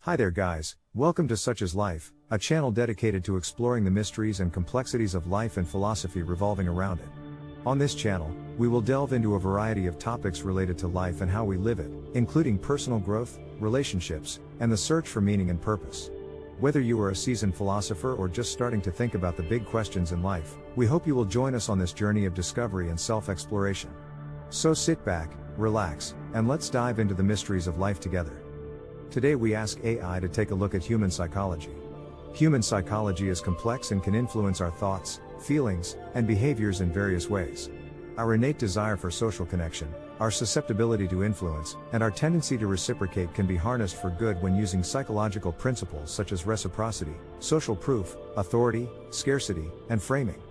Hi there guys, welcome to Such Is Life, a channel dedicated to exploring the mysteries and complexities of life and philosophy revolving around it. On this channel, we will delve into a variety of topics related to life and how we live it, including personal growth, relationships, and the search for meaning and purpose. Whether you are a seasoned philosopher or just starting to think about the big questions in life, we hope you will join us on this journey of discovery and self-exploration. So sit back, relax, and let's dive into the mysteries of life together. Today we ask AI to take a look at human psychology. Human psychology is complex and can influence our thoughts, feelings, and behaviors in various ways. Our innate desire for social connection, our susceptibility to influence, and our tendency to reciprocate can be harnessed for good when using psychological principles such as reciprocity, social proof, authority, scarcity, and framing.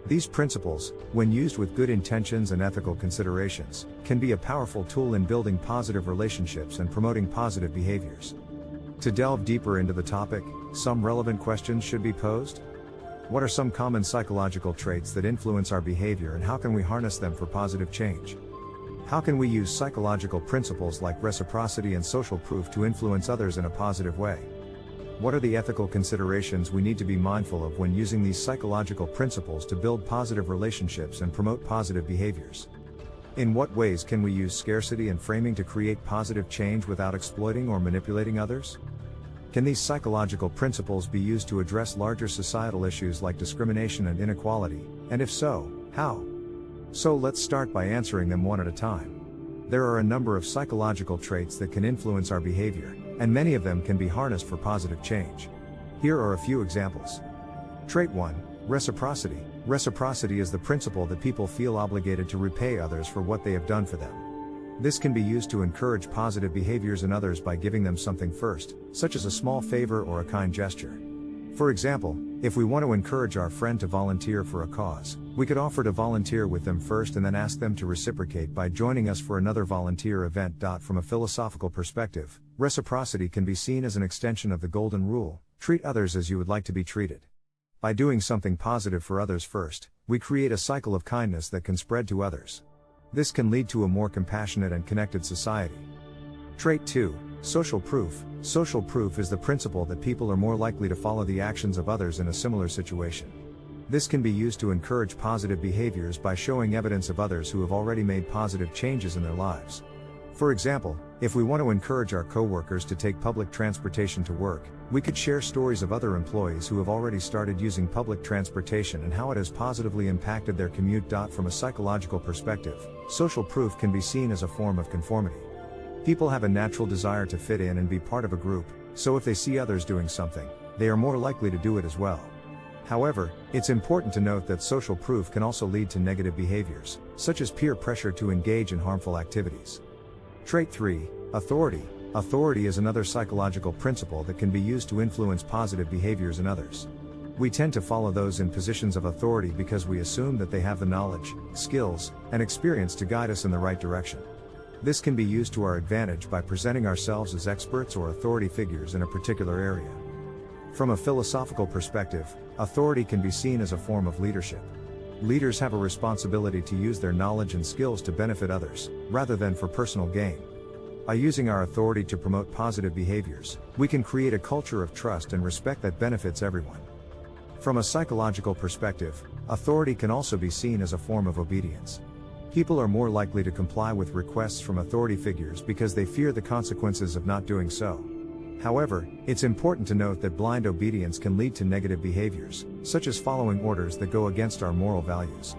These principles, when used with good intentions and ethical considerations, can be a powerful tool in building positive relationships and promoting positive behaviors. To delve deeper into the topic, some relevant questions should be posed. What are some common psychological traits that influence our behavior and how can we harness them for positive change? How can we use psychological principles like reciprocity and social proof to influence others in a positive way? What are the ethical considerations we need to be mindful of when using these psychological principles to build positive relationships and promote positive behaviors? In what ways can we use scarcity and framing to create positive change without exploiting or manipulating others? Can these psychological principles be used to address larger societal issues like discrimination and inequality, and if so, how? So let's start by answering them one at a time. There are a number of psychological traits that can influence our behavior, and many of them can be harnessed for positive change. Here are a few examples. Trait 1. Reciprocity. Reciprocity is the principle that people feel obligated to repay others for what they have done for them. This can be used to encourage positive behaviors in others by giving them something first, such as a small favor or a kind gesture. For example, if we want to encourage our friend to volunteer for a cause, we could offer to volunteer with them first and then ask them to reciprocate by joining us for another volunteer event. From a philosophical perspective, reciprocity can be seen as an extension of the golden rule: treat others as you would like to be treated. By doing something positive for others first, we create a cycle of kindness that can spread to others. This can lead to a more compassionate and connected society. Trait 2. Social proof. Social proof is the principle that people are more likely to follow the actions of others in a similar situation. This can be used to encourage positive behaviors by showing evidence of others who have already made positive changes in their lives. For example, if we want to encourage our coworkers to take public transportation to work, we could share stories of other employees who have already started using public transportation and how it has positively impacted their commute. From a psychological perspective, social proof can be seen as a form of conformity. People have a natural desire to fit in and be part of a group, so if they see others doing something, they are more likely to do it as well. However, it's important to note that social proof can also lead to negative behaviors, such as peer pressure to engage in harmful activities. Trait 3. Authority. Authority is another psychological principle that can be used to influence positive behaviors in others. We tend to follow those in positions of authority because we assume that they have the knowledge, skills, and experience to guide us in the right direction. This can be used to our advantage by presenting ourselves as experts or authority figures in a particular area. From a philosophical perspective, authority can be seen as a form of leadership. Leaders have a responsibility to use their knowledge and skills to benefit others, rather than for personal gain. By using our authority to promote positive behaviors, we can create a culture of trust and respect that benefits everyone. From a psychological perspective, authority can also be seen as a form of obedience. People are more likely to comply with requests from authority figures because they fear the consequences of not doing so. However, it's important to note that blind obedience can lead to negative behaviors, such as following orders that go against our moral values.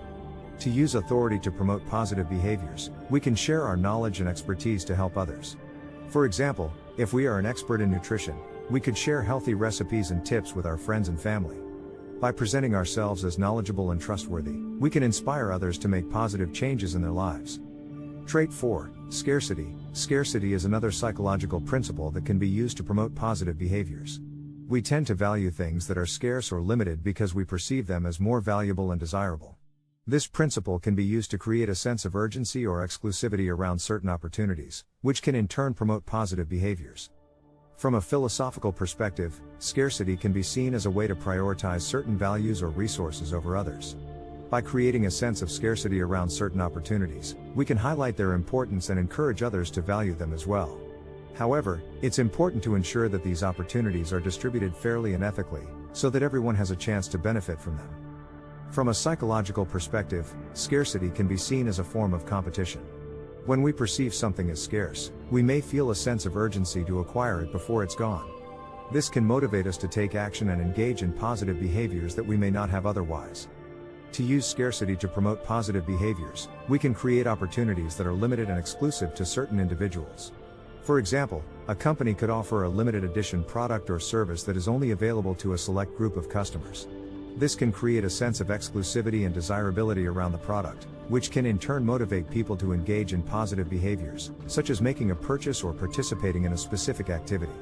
To use authority to promote positive behaviors, we can share our knowledge and expertise to help others. For example, if we are an expert in nutrition, we could share healthy recipes and tips with our friends and family. By presenting ourselves as knowledgeable and trustworthy, we can inspire others to make positive changes in their lives. Trait 4. Scarcity. Scarcity is another psychological principle that can be used to promote positive behaviors. We tend to value things that are scarce or limited because we perceive them as more valuable and desirable. This principle can be used to create a sense of urgency or exclusivity around certain opportunities, which can in turn promote positive behaviors. From a philosophical perspective, scarcity can be seen as a way to prioritize certain values or resources over others. By creating a sense of scarcity around certain opportunities, we can highlight their importance and encourage others to value them as well. However, it's important to ensure that these opportunities are distributed fairly and ethically, so that everyone has a chance to benefit from them. From a psychological perspective, scarcity can be seen as a form of competition. When we perceive something as scarce, we may feel a sense of urgency to acquire it before it's gone. This can motivate us to take action and engage in positive behaviors that we may not have otherwise. To use scarcity to promote positive behaviors, we can create opportunities that are limited and exclusive to certain individuals. For example, a company could offer a limited edition product or service that is only available to a select group of customers. This can create a sense of exclusivity and desirability around the product, which can in turn motivate people to engage in positive behaviors, such as making a purchase or participating in a specific activity.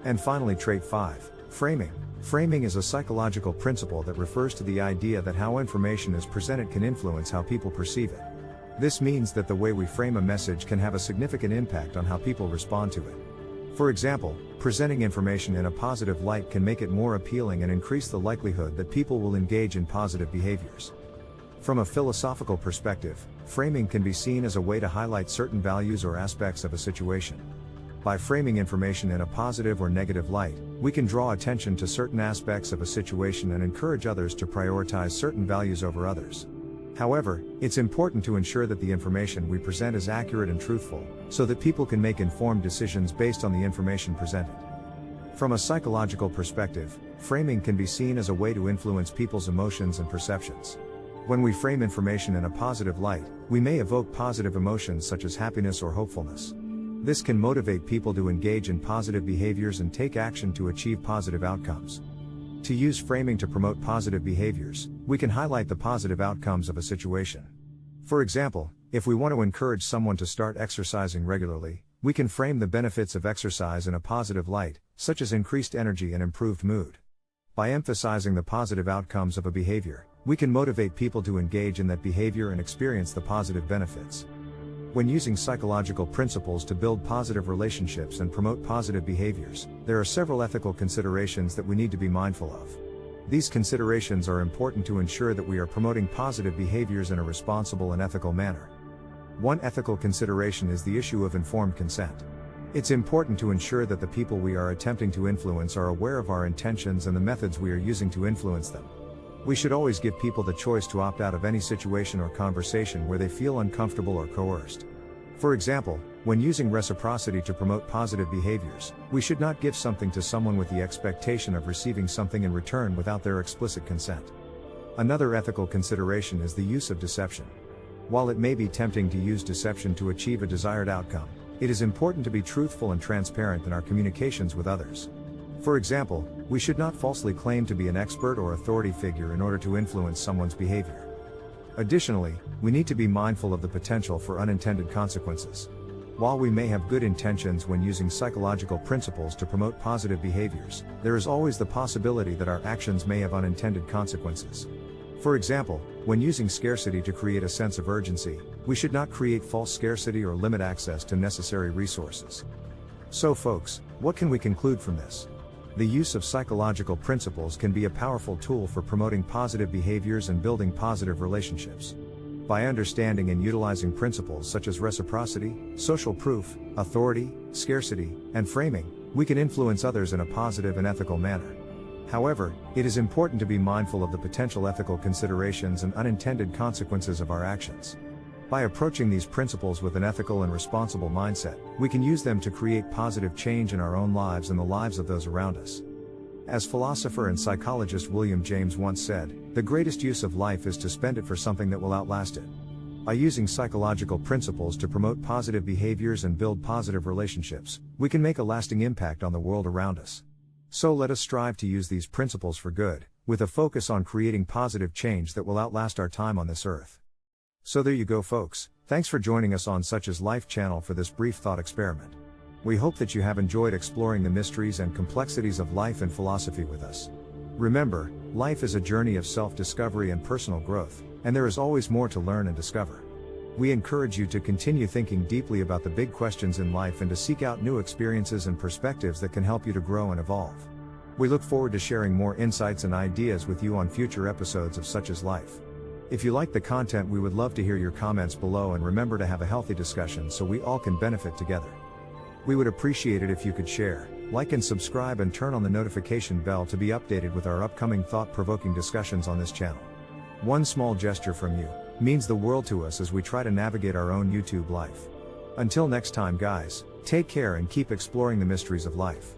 And finally, trait 5, framing. Framing is a psychological principle that refers to the idea that how information is presented can influence how people perceive it. This means that the way we frame a message can have a significant impact on how people respond to it. For example, presenting information in a positive light can make it more appealing and increase the likelihood that people will engage in positive behaviors. From a philosophical perspective, framing can be seen as a way to highlight certain values or aspects of a situation. By framing information in a positive or negative light, we can draw attention to certain aspects of a situation and encourage others to prioritize certain values over others. However, it's important to ensure that the information we present is accurate and truthful, so that people can make informed decisions based on the information presented. From a psychological perspective, framing can be seen as a way to influence people's emotions and perceptions. When we frame information in a positive light, we may evoke positive emotions such as happiness or hopefulness. This can motivate people to engage in positive behaviors and take action to achieve positive outcomes. To use framing to promote positive behaviors, we can highlight the positive outcomes of a situation. For example, if we want to encourage someone to start exercising regularly, we can frame the benefits of exercise in a positive light, such as increased energy and improved mood. By emphasizing the positive outcomes of a behavior, we can motivate people to engage in that behavior and experience the positive benefits. When using psychological principles to build positive relationships and promote positive behaviors, there are several ethical considerations that we need to be mindful of. These considerations are important to ensure that we are promoting positive behaviors in a responsible and ethical manner. One ethical consideration is the issue of informed consent. It's important to ensure that the people we are attempting to influence are aware of our intentions and the methods we are using to influence them. We should always give people the choice to opt out of any situation or conversation where they feel uncomfortable or coerced. For example, when using reciprocity to promote positive behaviors, we should not give something to someone with the expectation of receiving something in return without their explicit consent. Another ethical consideration is the use of deception. While it may be tempting to use deception to achieve a desired outcome, it is important to be truthful and transparent in our communications with others. For example, we should not falsely claim to be an expert or authority figure in order to influence someone's behavior. Additionally, we need to be mindful of the potential for unintended consequences. While we may have good intentions when using psychological principles to promote positive behaviors, there is always the possibility that our actions may have unintended consequences. For example, when using scarcity to create a sense of urgency, we should not create false scarcity or limit access to necessary resources. So folks, what can we conclude from this? The use of psychological principles can be a powerful tool for promoting positive behaviors and building positive relationships. By understanding and utilizing principles such as reciprocity, social proof, authority, scarcity, and framing, we can influence others in a positive and ethical manner. However, it is important to be mindful of the potential ethical considerations and unintended consequences of our actions. By approaching these principles with an ethical and responsible mindset, we can use them to create positive change in our own lives and the lives of those around us. As philosopher and psychologist William James once said, "The greatest use of life is to spend it for something that will outlast it." By using psychological principles to promote positive behaviors and build positive relationships, we can make a lasting impact on the world around us. So let us strive to use these principles for good, with a focus on creating positive change that will outlast our time on this earth. So there you go folks, thanks for joining us on Such Is Life channel for this brief thought experiment. We hope that you have enjoyed exploring the mysteries and complexities of life and philosophy with us. Remember, life is a journey of self-discovery and personal growth, and there is always more to learn and discover. We encourage you to continue thinking deeply about the big questions in life and to seek out new experiences and perspectives that can help you to grow and evolve. We look forward to sharing more insights and ideas with you on future episodes of Such Is Life. If you like the content, we would love to hear your comments below, and remember to have a healthy discussion so we all can benefit together. We would appreciate it if you could share, like and subscribe and turn on the notification bell to be updated with our upcoming thought-provoking discussions on this channel. One small gesture from you means the world to us as we try to navigate our own YouTube life. Until next time guys, take care and keep exploring the mysteries of life.